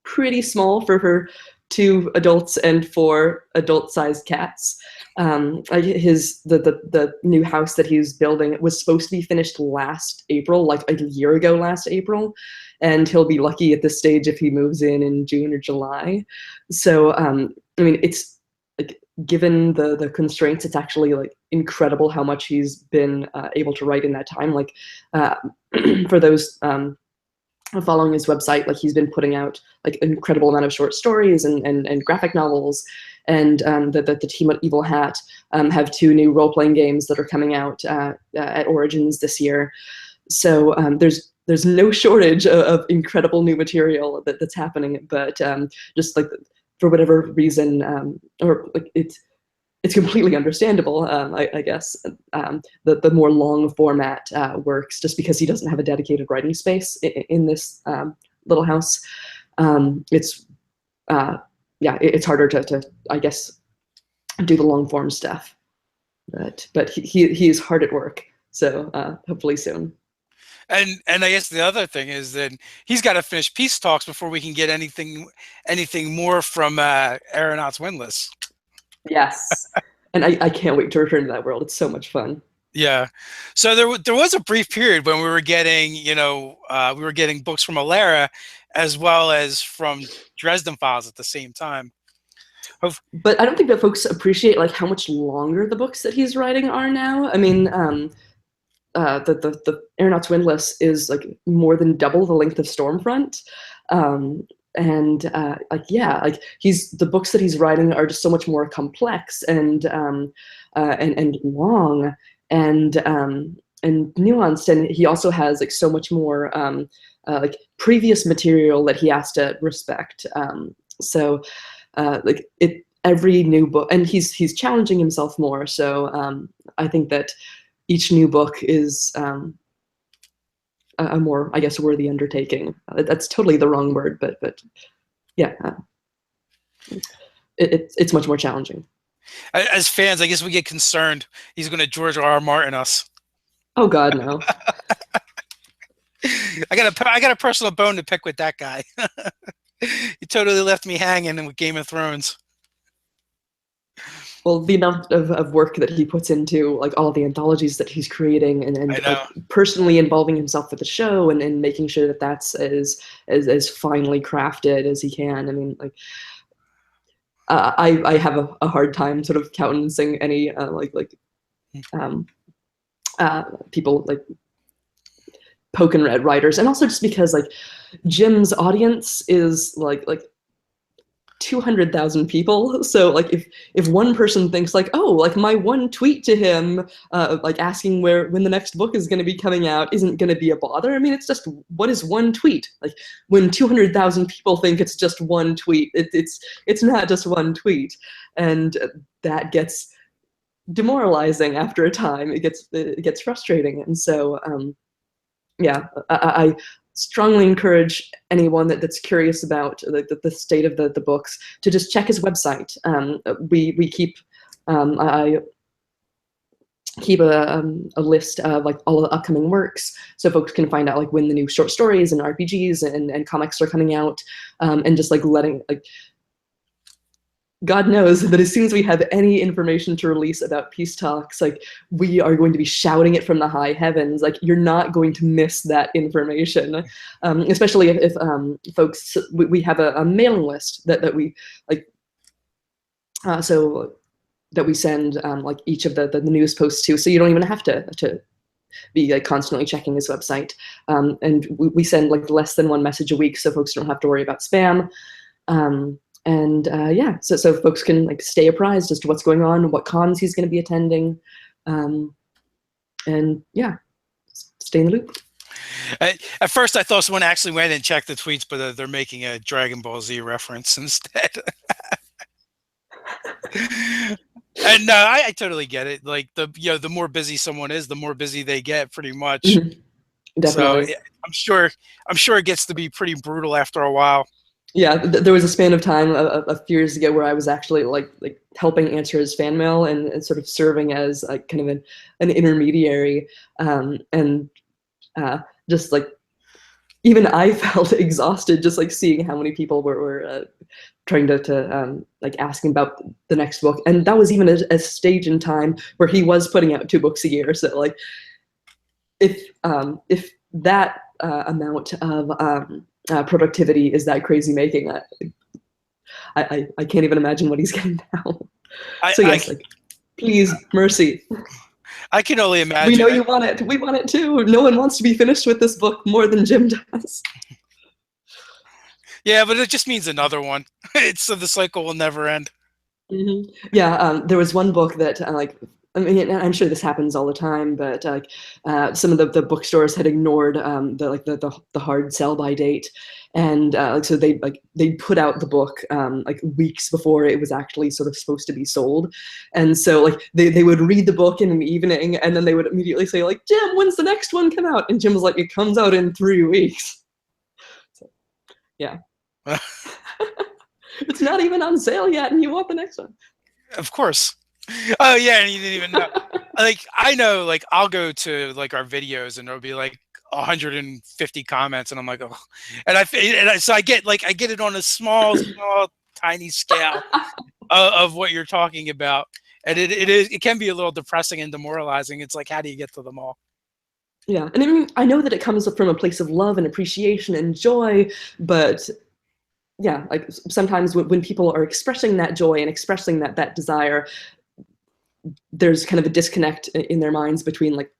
pretty small for her 2 adults and 4 adult-sized cats. The new house that he's building was supposed to be finished last April, like a year ago last April, and he'll be lucky at this stage if he moves in June or July. So I mean, it's like, given the constraints, it's actually like incredible how much he's been able to write in that time. Like for those following his website, like he's been putting out like an incredible amount of short stories and graphic novels, and the team at Evil Hat have 2 new role-playing games that are coming out at Origins this year. So there's no shortage of incredible new material that's happening, but just like for whatever reason, or like it's completely understandable, I guess. The more long format works just because he doesn't have a dedicated writing space in this little house. It's it's harder to I guess do the long form stuff. But he is hard at work. So hopefully soon. And I guess the other thing is that he's got to finish peace talks before we can get anything more from Aeronauts Windless. Yes, and I can't wait to return to that world. It's so much fun. Yeah, so there was a brief period when we were getting books from Alara as well as from Dresden Files at the same time. But I don't think that folks appreciate like how much longer the books that he's writing are now. I mean, the Aeronauts Windless is like more than double the length of Stormfront. And the books that he's writing are just so much more complex and long and nuanced, and he also has like so much more like previous material that he has to respect. Every new book, and he's challenging himself more. So I think that each new book is a more, I guess, worthy undertaking. That's totally the wrong word, but yeah, it's much more challenging. As fans, I guess we get concerned he's going to George R.R. Martin us. Oh God, no. I got a personal bone to pick with that guy. He totally left me hanging with Game of Thrones. Well, the amount of work that he puts into like all of the anthologies that he's creating and like, personally involving himself with the show and making sure that that's as finely crafted as he can. I mean, like I have a hard time sort of countenancing any people like poke and read writers, and also just because like Jim's audience is like 200,000 people. So like if one person thinks like, oh, like my one tweet to him like asking when the next book is going to be coming out isn't going to be a bother. I mean, it's just, what is one tweet? Like when 200,000 people think it's just one tweet, it's not just one tweet, and that gets demoralizing after a time. It gets frustrating. And so I strongly encourage anyone that's curious about the state of the books to just check his website. We keep I keep a list of like all the upcoming works, so folks can find out like when the new short stories and RPGs and comics are coming out, and just like letting like God knows that as soon as we have any information to release about peace talks, like we are going to be shouting it from the high heavens. Like you're not going to miss that information, especially if folks, we have a mailing list that we like, so that we send like each of the news posts to, so you don't even have to be like constantly checking his website, and we send like less than one message a week, so folks don't have to worry about spam. So folks can like stay apprised as to what's going on, what cons he's going to be attending, and yeah, stay in the loop. At first, I thought someone actually went and checked the tweets, but they're making a Dragon Ball Z reference instead. And I totally get it. Like the more busy someone is, the more busy they get, pretty much. Mm-hmm. Definitely. So I'm sure it gets to be pretty brutal after a while. Yeah, there was a span of time a few years ago where I was actually like helping answer his fan mail and sort of serving as like kind of an intermediary, and just like even I felt exhausted just like seeing how many people were trying to like asking about the next book, and that was even a stage in time where he was putting out 2 books a year. So like if that amount of productivity is that crazy making, I can't even imagine what he's getting now. Like please, mercy. I can only imagine. We know you want it. We want it too. No one wants to be finished with this book more than Jim does. Yeah, but it just means another one. So the cycle will never end. Mm-hmm. Yeah, there was one book that I mean, I'm sure this happens all the time, but some of the bookstores had ignored the hard sell-by date, and so they put out the book like weeks before it was actually sort of supposed to be sold, and so like they would read the book in an evening, and then they would immediately say like, Jim, when's the next one come out? And Jim was like, it comes out in 3 weeks. So, yeah. It's not even on sale yet, and you want the next one. Of course. Oh yeah, and you didn't even know. Like I know, like I'll go to like our videos and there'll be like 150 comments, and I'm like, oh, so I get it on a small, tiny scale of what you're talking about, and it can be a little depressing and demoralizing. It's like, how do you get to them all? Yeah, and I mean, I know that it comes from a place of love and appreciation and joy, but yeah, like sometimes when people are expressing that joy and expressing that desire, there's kind of a disconnect in their minds between like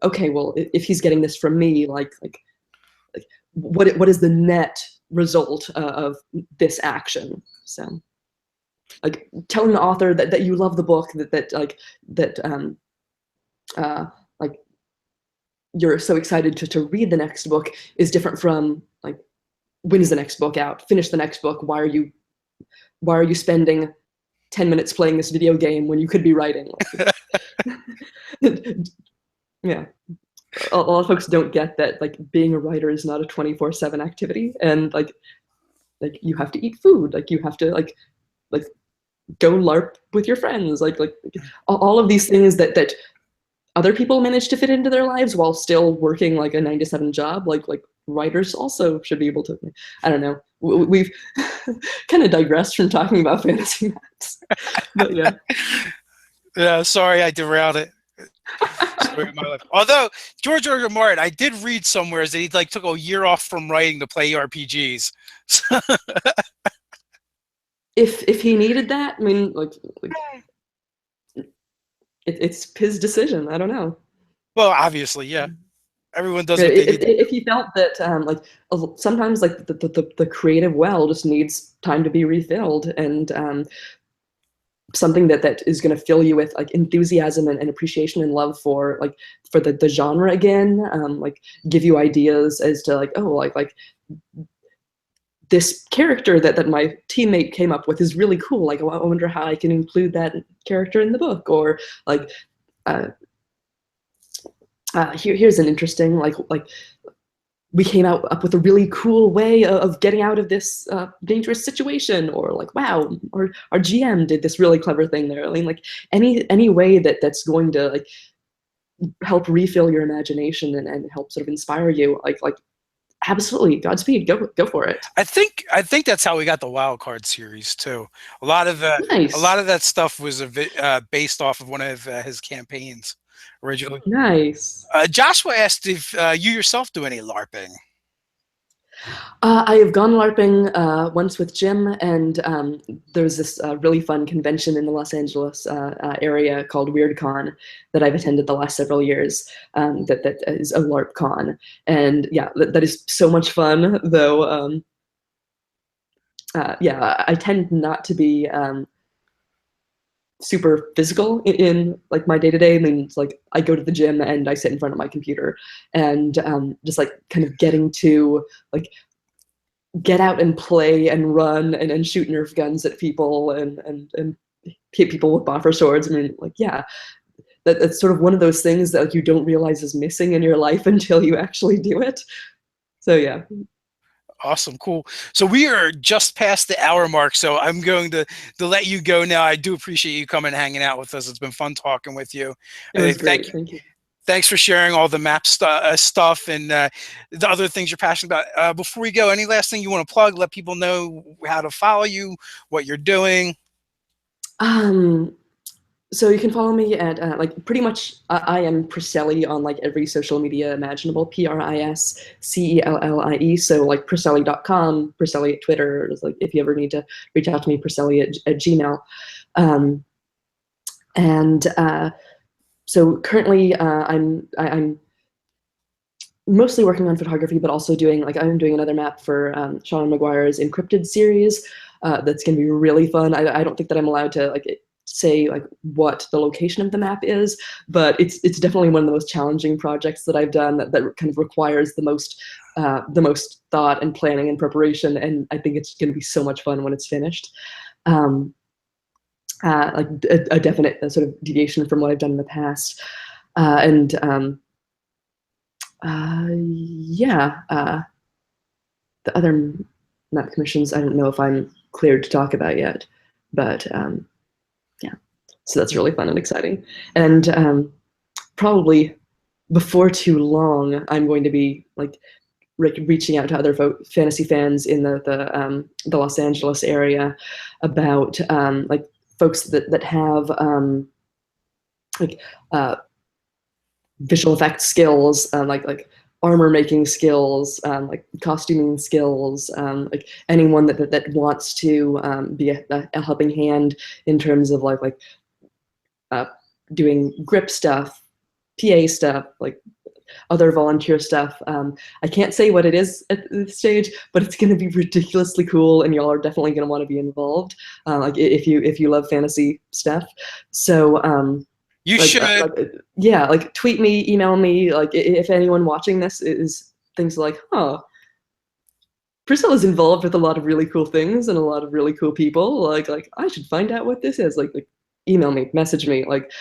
okay, well, if he's getting this from me, like what is the net result of this action? So like telling the author that you love the book, like you're so excited to read the next book is different from like, when is the next book out? Finish the next book. Why are you spending 10 minutes playing this video game when you could be writing? Yeah. A lot of folks don't get that like being a writer is not a 24/7 activity, and like you have to eat food, like you have to like go LARP with your friends, like all of these things that other people manage to fit into their lives while still working like a 9 to 7 job. Like writers also should be able to. I don't know. We've kind of digressed from talking about fantasy maps, but yeah. Yeah, sorry, I derailed it. Story of my life. Although George R. R. Martin, I did read somewhere that he like took a year off from writing to play RPGs. If he needed that, I mean, like it's his decision. I don't know. Well, obviously, yeah. Everyone does what they need. If he felt that like sometimes like the creative well just needs time to be refilled, and something that is going to fill you with like enthusiasm and appreciation and love for the genre again, like give you ideas as to like, oh, like this character that my teammate came up with is really cool. Like, I wonder how I can include that character in the book. Or like, here's an interesting like we came up with a really cool way of getting out of this dangerous situation. Or like, wow, or our GM did this really clever thing there. I mean, like any way that's going to like help refill your imagination and help sort of inspire you, like absolutely, Godspeed, go for it. I think that's how we got the Wild Card series too. A lot of Nice. a lot of that stuff was based off of one of his campaigns originally. Nice. Joshua asked if you yourself do any LARPing. I have gone LARPing once with Jim, and there's this really fun convention in the Los Angeles area called WeirdCon that I've attended the last several years. That is a LARP con, and yeah, that is so much fun. Though, yeah, I tend not to be super physical in like my day-to-day. I mean, it's like I go to the gym and I sit in front of my computer, and just like kind of getting to like get out and play and run and shoot Nerf guns at people and hit people with boffer swords. I mean, like, yeah, that's sort of one of those things that like you don't realize is missing in your life until you actually do it. So yeah. Awesome, cool. So we are just past the hour mark, so I'm going to let you go now. I do appreciate you coming and hanging out with us. It's been fun talking with you. It was great. Thank you. Thanks for sharing all the map stuff and the other things you're passionate about. Before we go, any last thing you want to plug? Let people know how to follow you, what you're doing. So you can follow me at like pretty much I am Priscelli on like every social media imaginable. Priscellie. So like Priscelli.com, Priscelli at Twitter. Like if you ever need to reach out to me, Priscelli at Gmail. So currently I'm mostly working on photography, but also doing like I'm doing another map for Seanan McGuire's Encrypted series. That's going to be really fun. I don't think that I'm allowed to like say like what the location of the map is, but it's definitely one of the most challenging projects that I've done that kind of requires the most thought and planning and preparation, and I think it's going to be so much fun when it's finished. Like a definite sort of deviation from what I've done in the past. Yeah, the other map commissions, I don't know if I'm cleared to talk about yet. But yeah, so that's really fun and exciting. And probably before too long, I'm going to be like reaching out to other fantasy fans in the Los Angeles area about like folks that have like visual effects skills, like armor making skills, like costuming skills, like anyone that wants to be a helping hand in terms of like doing grip stuff, PA stuff, like other volunteer stuff. I can't say what it is at this stage, but it's going to be ridiculously cool, and y'all are definitely going to want to be involved. Like if you love fantasy stuff, so you like, should. yeah, like tweet me, email me. Like if anyone watching this is things like, huh, Priscilla's involved with a lot of really cool things and a lot of really cool people. Like I should find out what this is. Like email me, message me. Like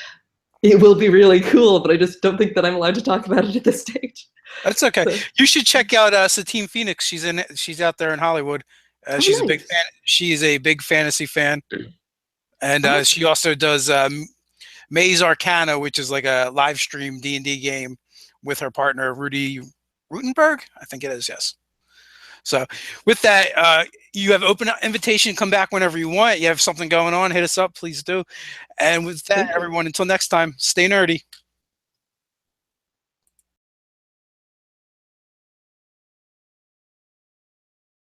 it will be really cool, but I just don't think that I'm allowed to talk about it at this stage. That's okay. So, You should check out Satine Phoenix. She's out there in Hollywood. She's nice. a big fan. She is a big fantasy fan, and she also does Maze Arcana, which is like a live stream D&D game with her partner Rudy Rutenberg. I think it is, yes. So with that, you have open invitation. Come back whenever you want. You have something going on, hit us up, please do. And with that, everyone, until next time, stay nerdy.